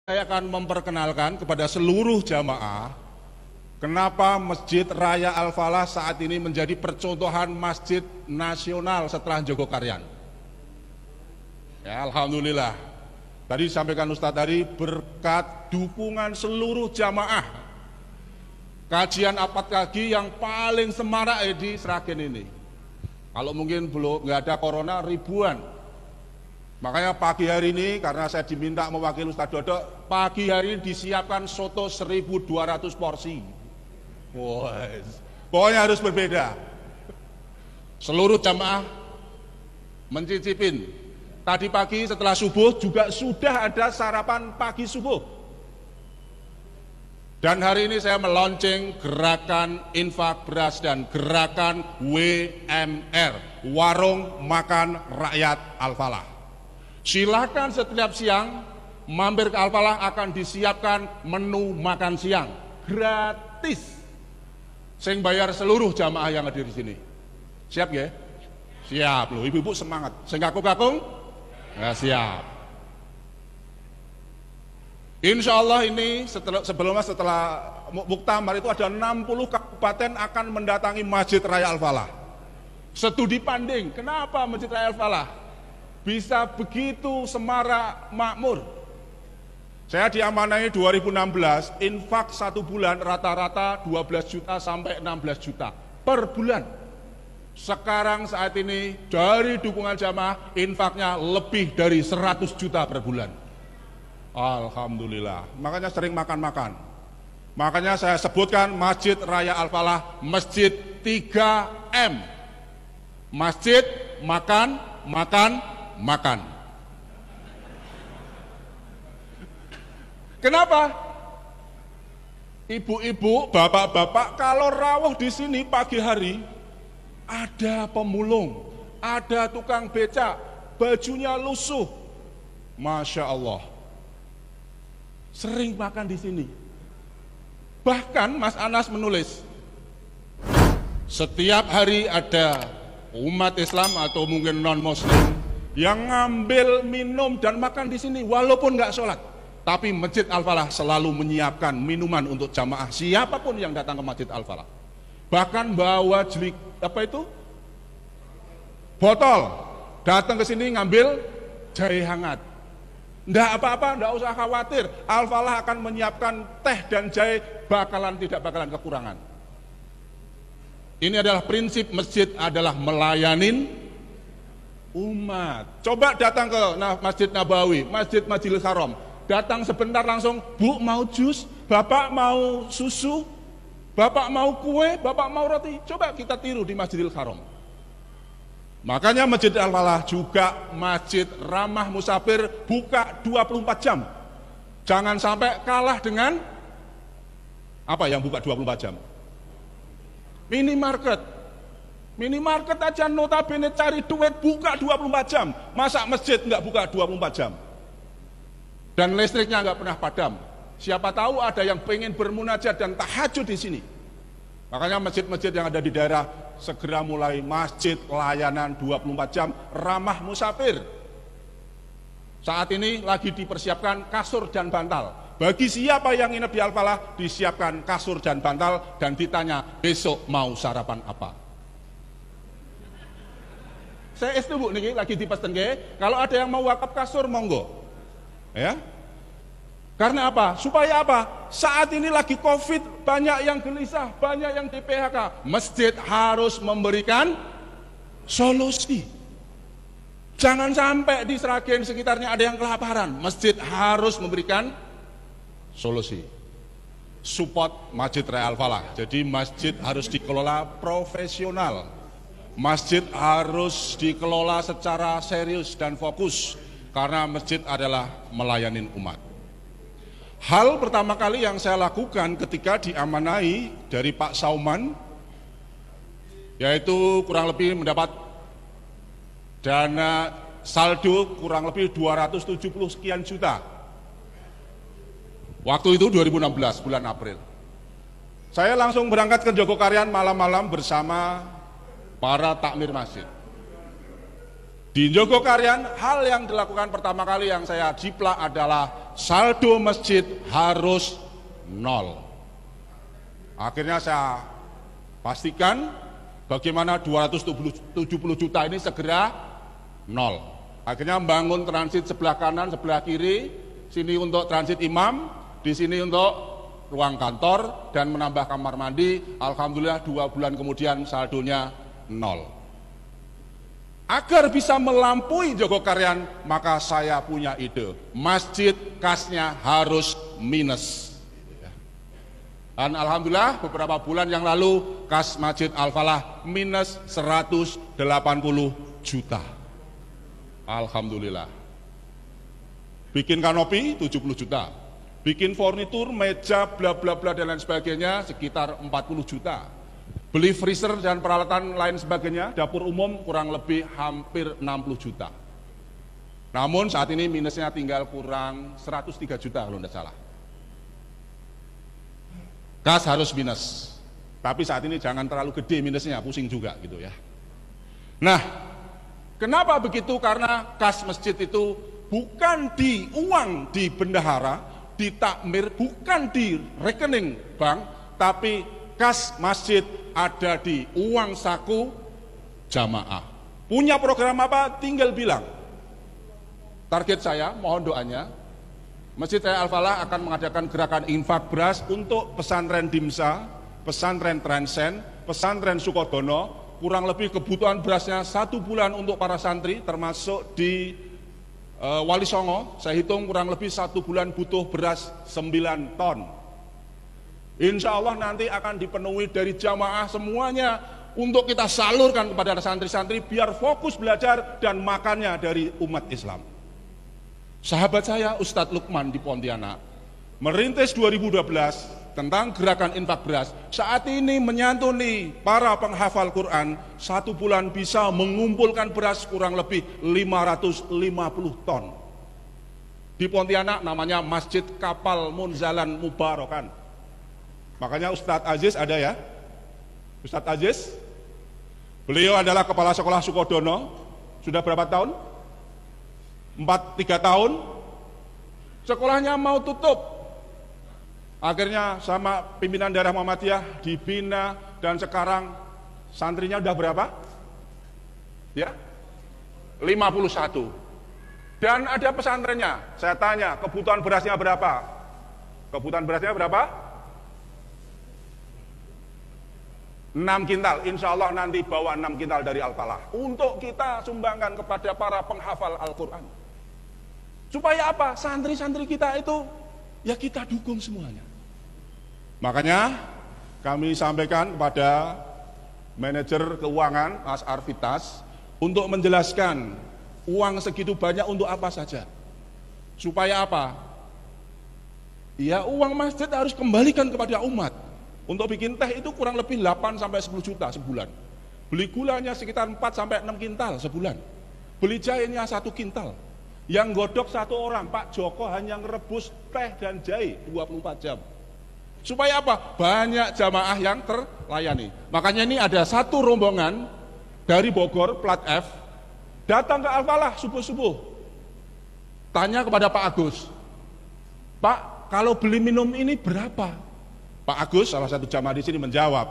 Saya akan memperkenalkan kepada seluruh jamaah kenapa Masjid Raya Al-Falah saat ini menjadi percontohan masjid nasional setelah Jogokarian. Ya, alhamdulillah. Tadi disampaikan Ustadz tadi berkat dukungan seluruh jamaah. Kajian apad kaki yang paling semarak di Sragen ini. Kalau mungkin belum nggak ada corona ribuan. Makanya pagi hari ini karena saya diminta mewakili Ustadz Dodok, pagi hari ini disiapkan soto 1.200 porsi. Wah, pokoknya harus berbeda. Seluruh jamaah mencicipin. Tadi pagi setelah subuh juga sudah ada sarapan pagi subuh. Dan hari ini saya melonceng gerakan infak beras dan gerakan WMR, Warung Makan Rakyat Al-Falah. Silakan setiap siang mampir ke Al-Falah, akan disiapkan menu makan siang gratis. Sing bayar seluruh jamaah yang hadir di sini. Siap ya? Siap loh, ibu-ibu semangat. Sing kakung-kakung? Ya, siap. Insya Allah ini setelah muktamar itu ada 60 kabupaten akan mendatangi Masjid Raya Al-Falah. Studi banding, kenapa Masjid Raya Al-Falah bisa begitu semarak makmur? Saya diamanai 2016, infak 1 bulan rata-rata 12 juta sampai 16 juta per bulan. Sekarang saat ini dari dukungan jamaah infaknya lebih dari 100 juta per bulan. Alhamdulillah. Makanya sering makan-makan. Makanya saya sebutkan Masjid Raya Al-Falah Masjid 3M. Masjid makan, makan, makan. Kenapa? Ibu-ibu, bapak-bapak kalau rawuh di sini pagi hari ada pemulung, ada tukang becak, bajunya lusuh. Masya Allah. Sering makan di sini. Bahkan Mas Anas menulis, setiap hari ada umat Islam atau mungkin non-Muslim yang ngambil minum dan makan di sini walaupun nggak sholat, tapi Masjid Al-Falah selalu menyiapkan minuman untuk jamaah siapapun yang datang ke Masjid Al-Falah. Bahkan bawa jelik botol, datang ke sini ngambil jahe hangat. Nggak apa-apa, nggak usah khawatir. Al-Falah akan menyiapkan teh dan jahe, tidak bakalan kekurangan. Ini adalah prinsip masjid adalah melayanin umat. Coba datang ke Masjid Nabawi, Masjid Majidil Haram. Datang sebentar langsung, Bu mau jus, Bapak mau susu, Bapak mau kue, Bapak mau roti. Coba kita tiru di Masjidil Haram. Makanya Masjid Al-Falah juga masjid ramah musafir, buka 24 jam. Jangan sampai kalah dengan apa yang buka 24 jam. Minimarket. Minimarket aja notabene cari duit buka 24 jam. Masa masjid nggak buka 24 jam? Dan listriknya nggak pernah padam. Siapa tahu ada yang pengen bermunajat dan tahajud di sini. Makanya masjid-masjid yang ada di daerah segera mulai masjid layanan 24 jam ramah musafir. Saat ini lagi dipersiapkan kasur dan bantal. Bagi siapa yang nginep di Al-Falah disiapkan kasur dan bantal dan ditanya besok mau sarapan apa. Saya Bu niki lagi dipesen nggih, kalau ada yang mau wakaf kasur monggo. Ya. Karena apa? Supaya apa? Saat ini lagi Covid, banyak yang gelisah, banyak yang di PHK. Masjid harus memberikan solusi. Jangan sampai di Sragen sekitarnya ada yang kelaparan. Masjid harus memberikan solusi. Support Masjid Raya Al-Falah. Jadi masjid harus dikelola profesional. Masjid harus dikelola secara serius dan fokus. Karena masjid adalah melayanin umat. Hal pertama kali yang saya lakukan ketika diamanai dari Pak Sauman, yaitu kurang lebih mendapat dana saldo kurang lebih 270 sekian juta. Waktu itu 2016 bulan April. Saya langsung berangkat ke Jogokarian malam-malam bersama para takmir masjid. Di Jogokarian, hal yang dilakukan pertama kali yang saya jiplak adalah saldo masjid harus nol. Akhirnya saya pastikan bagaimana 270 juta ini segera nol. Akhirnya membangun transit sebelah kanan, sebelah kiri, sini untuk transit imam, di sini untuk ruang kantor, dan menambah kamar mandi. Alhamdulillah 2 bulan kemudian saldonya nol. Agar bisa melampaui Jogokarian, maka saya punya ide, masjid kasnya harus minus. Dan alhamdulillah beberapa bulan yang lalu kas Masjid Al-Falah minus 180 juta. Alhamdulillah. Bikin kanopi 70 juta. Bikin furnitur, meja, bla bla bla dan lain sebagainya sekitar 40 juta. Beli freezer dan peralatan lain sebagainya, dapur umum kurang lebih hampir 60 juta. Namun saat ini minusnya tinggal kurang 103 juta kalau tidak salah. Kas harus minus, tapi saat ini jangan terlalu gede minusnya, pusing juga gitu ya. Nah, kenapa begitu? Karena kas masjid itu bukan di uang di bendahara, di takmir, bukan di rekening bank, tapi kas masjid ada di uang saku jamaah. Punya program apa? Tinggal bilang. Target saya, mohon doanya, Masjid Raya Al-Falah akan mengadakan gerakan infak beras untuk pesantren Dimsa, pesantren Trensen, pesantren Sukodono, kurang lebih kebutuhan berasnya 1 bulan untuk para santri, termasuk di Wali Songo, saya hitung kurang lebih 1 bulan butuh beras 9 ton. Insya Allah nanti akan dipenuhi dari jamaah semuanya untuk kita salurkan kepada santri-santri biar fokus belajar dan makannya dari umat Islam. Sahabat saya Ustadz Lukman di Pontianak merintis 2012 tentang gerakan infak beras. Saat ini menyantuni para penghafal Quran, 1 bulan bisa mengumpulkan beras kurang lebih 550 ton. Di Pontianak namanya Masjid Kapal Munzalan Mubarokan. Makanya Ustadz Aziz ada ya, Ustadz Aziz. Beliau adalah kepala sekolah Sukodono. Sudah berapa tahun? 3 tahun. Sekolahnya mau tutup. Akhirnya sama pimpinan daerah Muhammadiyah dibina, dan sekarang santrinya udah berapa? Ya, 51. Dan ada pesantrennya. Saya tanya, kebutuhan berasnya berapa? Kebutuhan berasnya berapa? 6 kintal, insya Allah nanti bawa 6 kintal dari Al-Falah untuk kita sumbangkan kepada para penghafal Al-Quran. Supaya apa? Santri-santri kita itu ya kita dukung semuanya. Makanya kami sampaikan kepada manajer keuangan Mas Arvitas untuk menjelaskan uang segitu banyak untuk apa saja. Supaya apa? Ya uang masjid harus kembalikan kepada umat. Untuk bikin teh itu kurang lebih 8 sampai 10 juta sebulan. Beli gulanya sekitar 4 sampai 6 kintal sebulan. Beli jahenya 1 kintal. Yang godok 1 orang, Pak Joko hanya ngerebus teh dan jahe 24 jam. Supaya apa? Banyak jamaah yang terlayani. Makanya ini ada 1 rombongan dari Bogor, plat F, datang ke Al-Falah subuh-subuh. Tanya kepada Pak Agus, Pak, kalau beli minum ini berapa? Pak Agus, salah satu jamaah di sini menjawab,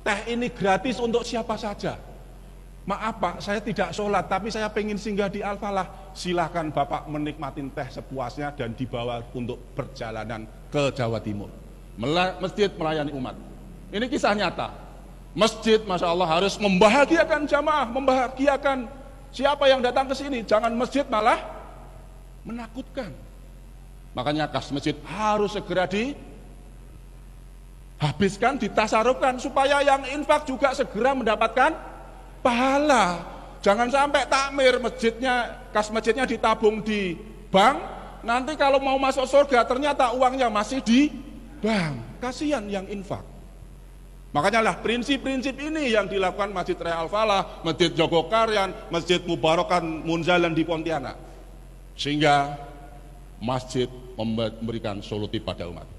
teh ini gratis untuk siapa saja. Maaf Pak, saya tidak sholat, tapi saya pengen singgah di Al-Falah. Silahkan Bapak menikmatin teh sepuasnya dan dibawa untuk perjalanan ke Jawa Timur. Masjid melayani umat. Ini kisah nyata. Masjid, Masya Allah, harus membahagiakan jamaah, membahagiakan siapa yang datang ke sini. Jangan masjid malah menakutkan. Makanya kas masjid harus segera dihabiskan, ditasarufkan, supaya yang infak juga segera mendapatkan pahala. Jangan sampai takmir masjidnya, kas masjidnya ditabung di bank, nanti kalau mau masuk surga ternyata uangnya masih di bank. Kasihan yang infak. Makanya lah prinsip-prinsip ini yang dilakukan Masjid Raya Al-Falah, Masjid Jogokarian, Masjid Mubarokan Munzalan di Pontianak, sehingga masjid memberikan solusi pada umat.